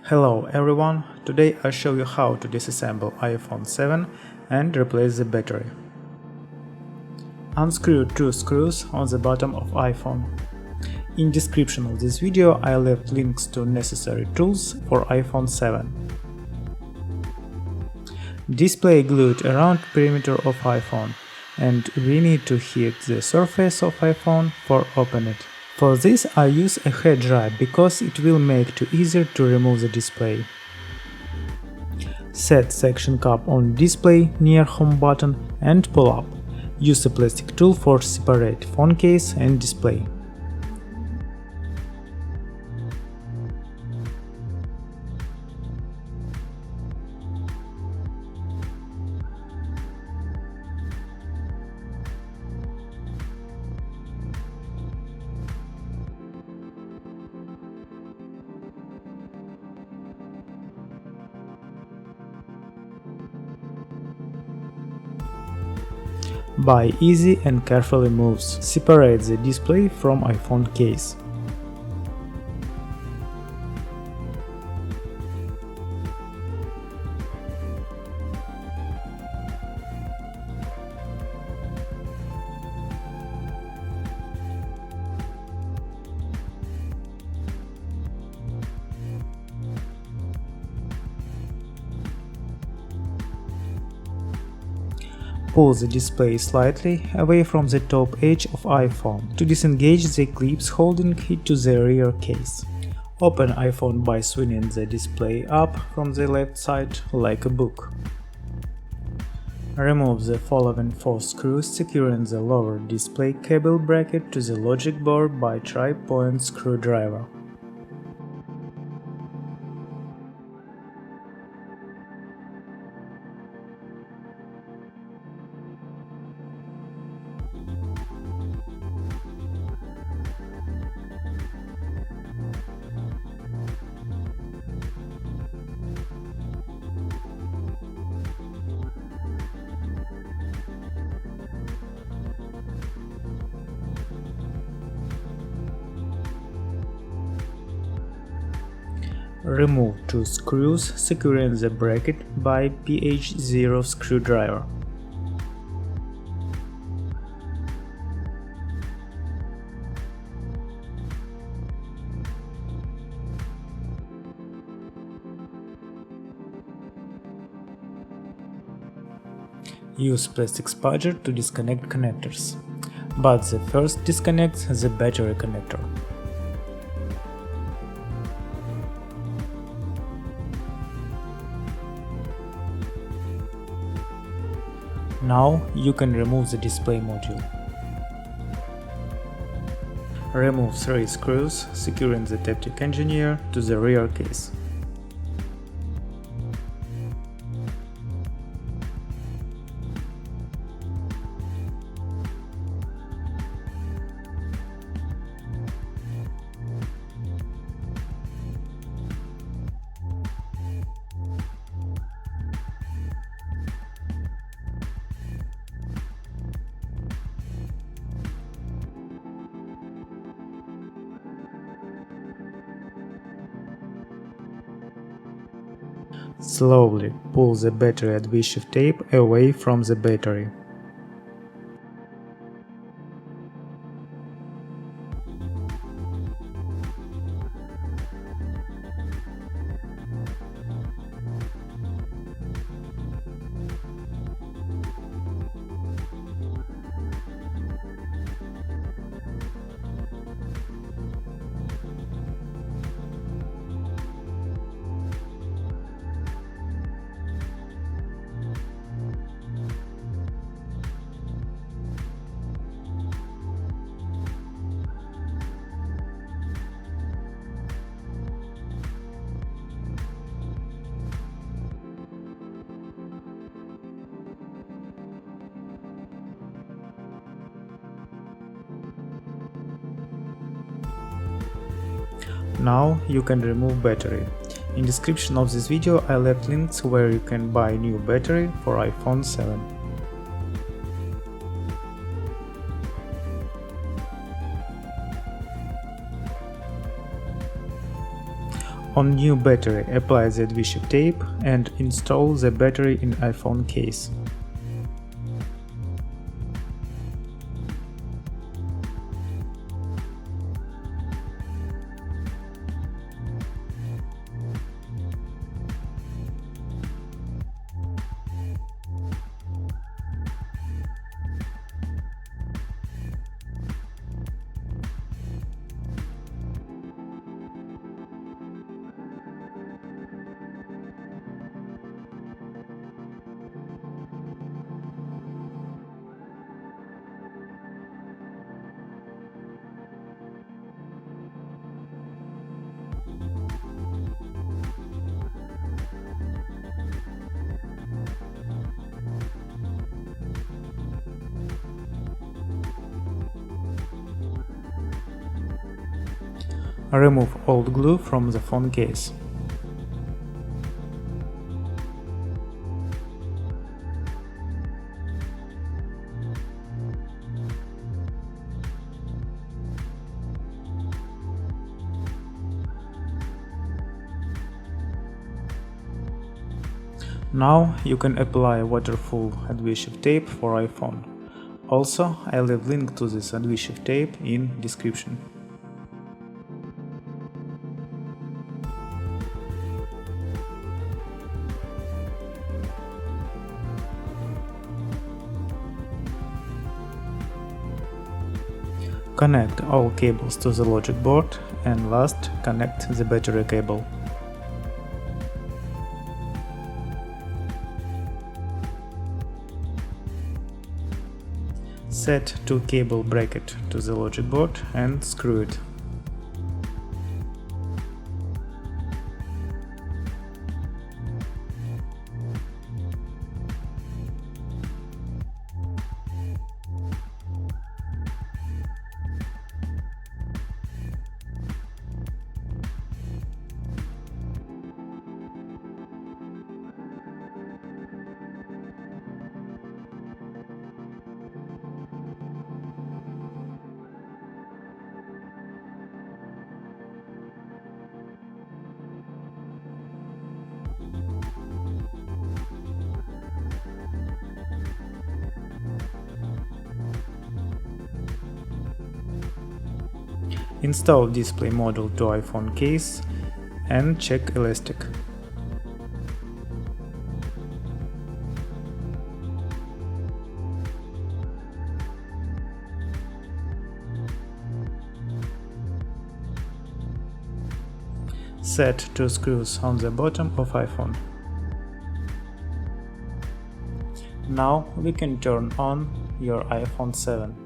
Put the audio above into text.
Hello everyone, today I'll show you how to disassemble iPhone 7 and replace the battery. Unscrew two screws on the bottom of iPhone. In description of this video I left links to necessary tools for iPhone 7. Display glued around perimeter of iPhone, and we need to heat the surface of iPhone for open it. For this I use a hair dryer because it will make it easier to remove the display. Set suction cup on display near home button and pull up. Use a plastic tool for separate phone case and display. By easy and carefully moves, separate the display from iPhone case. Pull the display slightly away from the top edge of iPhone to disengage the clips holding it to the rear case. Open iPhone by swinging the display up from the left side like a book. Remove the following 4 screws securing the lower display cable bracket to the logic board by tri-point screwdriver. Remove 2 screws securing the bracket by PH0 screwdriver. Use plastic spudger to disconnect connectors, but the first disconnect the battery connector. Now you can remove the display module. Remove 3 screws securing the taptic engineer to the rear case. Slowly pull the battery adhesive tape away from the battery. Now you can remove battery. In description of this video I left links where you can buy new battery for iPhone 7. On new battery, apply the adhesive tape and install the battery in iPhone case. Remove old glue from the phone case. Now you can apply waterproof adhesive tape for iPhone. Also, I leave link to this adhesive tape in description. Connect all cables to the logic board and last connect the battery cable. Set 2 cable bracket to the logic board and screw it. Install display module to iPhone case and check elastic. Set 2 screws on the bottom of iPhone. Now we can turn on your iPhone 7.